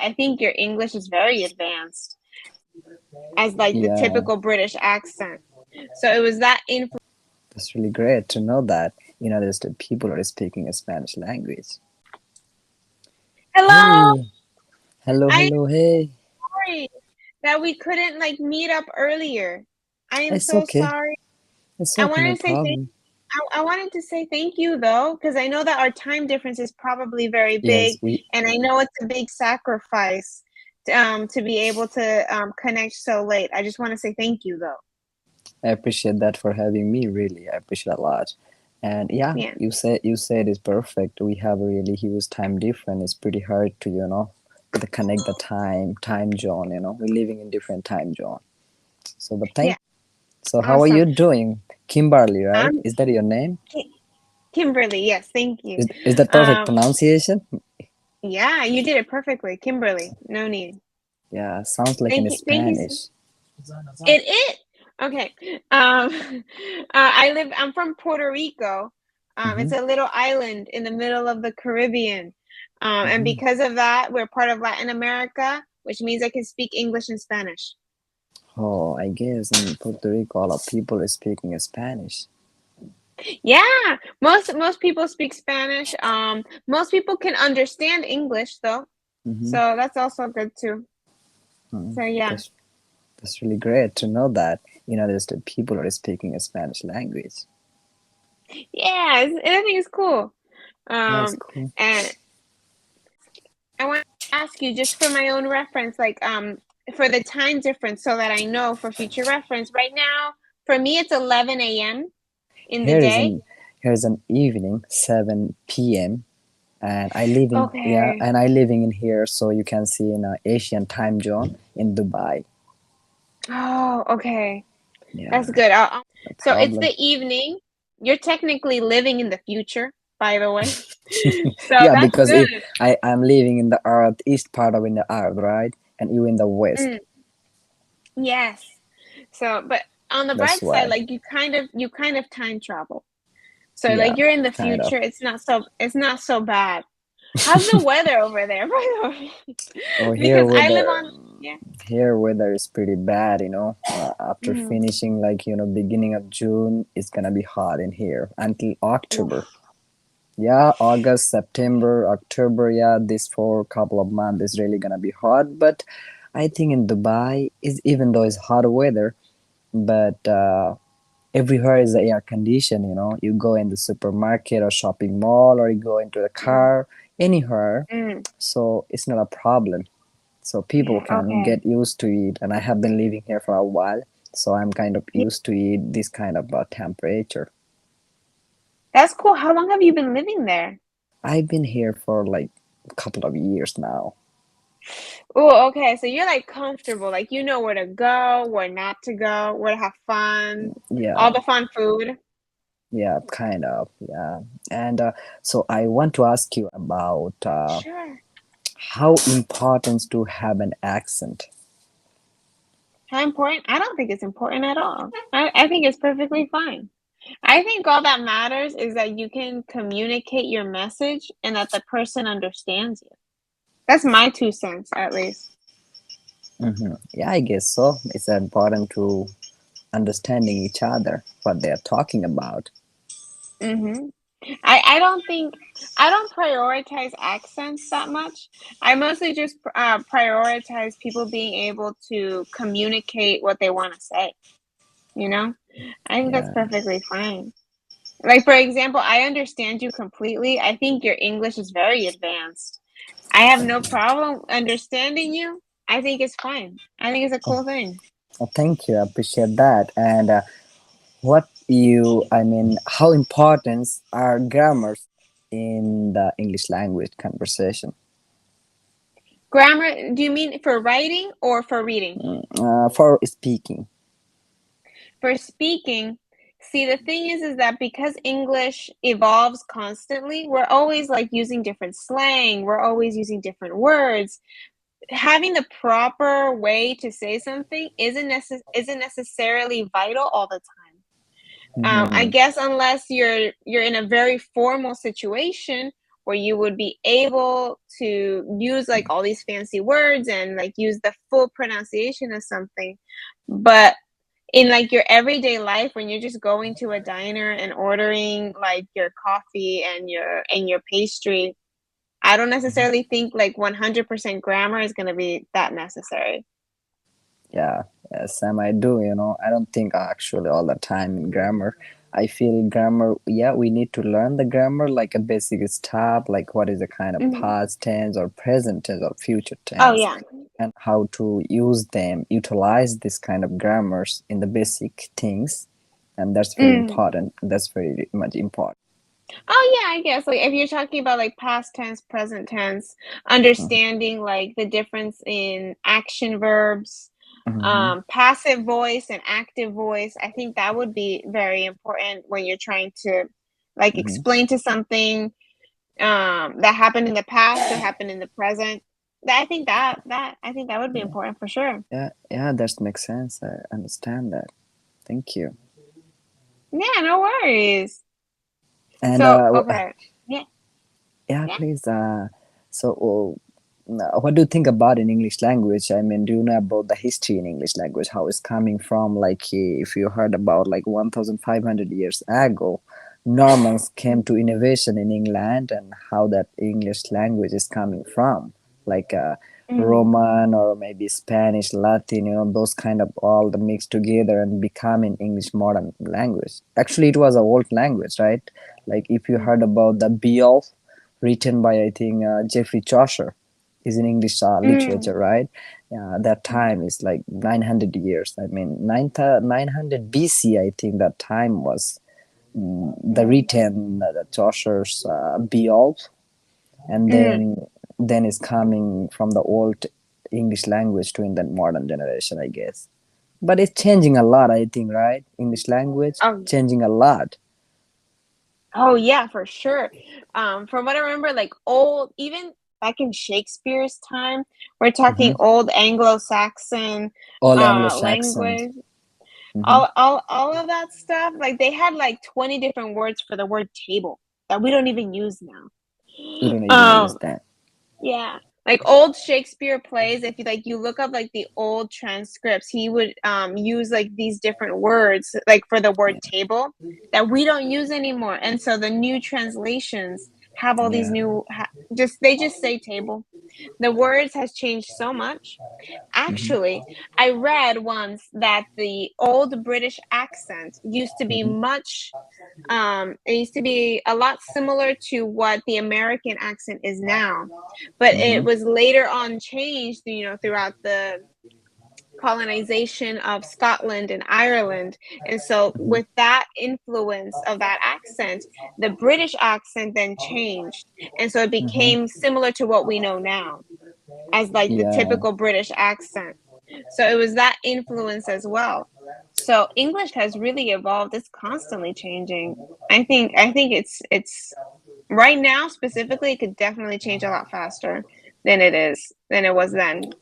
I think your English is very advanced as like the Yeah, typical British accent. So it was that influence. that's really great to know that, there's the people are speaking a Spanish language. Hello, Hey, hello, I am hello, hey. sorry that we couldn't like meet up earlier. I am It's so okay. sorry. It's I okay, no wanted to say thank problem. I wanted to say thank you though, because I know that our time difference is probably very Yes, big, we and I know it's a big sacrifice to be able to connect so late. I just want to say thank you though. I appreciate that for having me, really. I appreciate a lot. And yeah, Yeah. you said it's perfect. We have a really huge time difference. It's pretty hard to, to connect the time zone. We're living in different time zone. So but Yeah. thank so how are you Awesome. doing? Kimberly, right? I'm Is that your name? Kimberly. Yes, thank you. Is that perfect Um, pronunciation? yeah, you did it perfectly, Kimberly. No need. Yeah, sounds like in Thank you. Thank you. Spanish. It is. Okay. I'm from Puerto Rico. Mm-hmm, It's a little island in the middle of the Caribbean. And mm-hmm. because of that, we're part of Latin America, which means I can speak English and Spanish. Oh, I guess in Puerto Rico, a lot of people are speaking Spanish. Yeah, most people speak Spanish. Most people can understand English though, Mm-hmm. so that's also good too. Mm-hmm. So yeah, That's that's really great to know that there's the people are speaking a Spanish language. yeah, I think it's cool. That's Um, cool. and I want to ask you just for my own reference, like for the time difference, so that I know for future reference. Right now, for me, it's 11 a.m. in the Here is day. an here's an evening 7 p.m. and I living yeah Okay. and I living in here, so you can see in a Asian time zone in Dubai. Oh, okay. Yeah, That's good. no So it's problem. the evening. You're technically living in the future, by the way. So Yeah, that's because good. I'm living in the earth east part of in the earth, right, and you in the west. Mm, yes. So, but on the That's bright side, why. like you kind of time travel. So Yeah, like you're in the kind of. future. It's not so bad. How's the weather over there, by the way? Oh, here Because I live weather on, yeah. here weather is pretty bad. After Mhm. finishing like beginning of June, it's gonna be hot in here until October. Oof. Yeah, August, September, October. Yeah, this for couple of months is really gonna be hot. But I think in Dubai is even though it's hot weather, but everywhere is the air condition. You go in the supermarket or shopping mall, or you go into the Mm, car, anywhere. mm. So it's not a problem, so people can Okay. get used to it, and I have been living here for a while, so I'm kind of Yeah, used to it this kind of temperature. that's cool. How long have you been living there? I've been here for like a couple of years now. Oh, okay. So you're like comfortable. Like you know where to go, where not to go, where to have fun, all Yeah, the fun food. yeah, kind of, yeah. And so I want to ask you about Sure. how important to have an accent. How important? I don't think it's important at all. I think it's perfectly fine. I think all that matters is that you can communicate your message and that the person understands you. That's my 2 cents, at least. Yeah, I guess so. It's important to understanding each other, what they're talking about. hmm I don't prioritize accents that much. I mostly just prioritize people being able to communicate what they want to say. You know, I think that's Yeah. perfectly fine. Like for example, I understand you completely. I think your English is very advanced. I have no problem understanding you. I think it's fine. I think it's a Oh, cool thing. thank you. I appreciate that. And I mean, how important are grammars in the English language conversation? Grammar, do you mean for writing or for reading? For speaking. For speaking, see, the thing is that because English evolves constantly, we're always like using different slang, we're always using different words. Having the proper way to say something isn't necessarily vital all the time. I Hmm. guess unless you're in a very formal situation where you would be able to use like all these fancy words and like use the full pronunciation of something. But in like your everyday life, when you're just going to a diner and ordering like your coffee and your pastry, I don't Mhm. necessarily think like 100% grammar is going to be that necessary. Yeah, yeah, Sam, I do. I don't think actually all the time in grammar. I feel grammar, yeah, we need to learn the grammar like a basic stuff, like what is the kind of Mhm. past tense or present tense or future Oh tense, yeah. and how to use them, utilize this kind of grammars in the basic things. And that's very Mm. important. That's very much important. Oh yeah, I guess like if you're talking about like past tense, present tense, Mhm. understanding like the difference in action verbs, Mhm. passive voice and active voice, I think that would be very important when you're trying to like Mhm. explain to something that happened in the past or happened in the present. I think that would be Yeah, important for sure. yeah, yeah, that makes sense. I understand that. Thank you. Yeah, no worries. And So, okay. Yeah, yeah, yeah. please. So, what do you think about in English language? I mean, do you know about the history in English language? How it's coming from? Like, if you heard about like 1,500 years ago, Normans came to innovation in England, and how that English language is coming from, like Mm, Roman or maybe Spanish, Latin, those kind of all the mixed together and becoming English modern language. Actually, it was a old language, right? Like if you heard mm, about the Beowulf, written by I think Geoffrey Chaucer, is in English literature, mm, right? That mm, time is like 900 years. I mean, 900 BC, I think that time was the mm, written the Chaucer's Beowulf, and mm. then is coming from the old English language to in the modern generation, I guess. But it's changing a lot, I think, right? English language Oh, changing a lot. oh yeah, for sure. From what I remember, like old, even back in Shakespeare's time, we're talking Hmm. old Anglo-Saxon All Anglo-Saxons. language. Hmm. All of that stuff. Like they had like 20 different words for the word table that we don't even use now. We don't even use Um, that. Yeah. Like old Shakespeare plays, if you like you look up like the old transcripts, he would use like these different words like for the word table that we don't use anymore. And so the new translations have all these Yeah. new just they just say table. The words has changed so much. Hmm. Actually, I read once that the old British accent used to be Hmm. much it used to be a lot similar to what the American accent is now, but it Hmm. was later on changed, throughout the colonization of Scotland and Ireland. And so, Hmm. with that influence of that accent, the British accent then changed. And so, it Hmm. became similar to what we know now as like the Yeah. typical British accent. So, it was that influence as well. So English has really evolved. It's constantly changing. I think it's right now specifically it could definitely change a lot faster than it was then.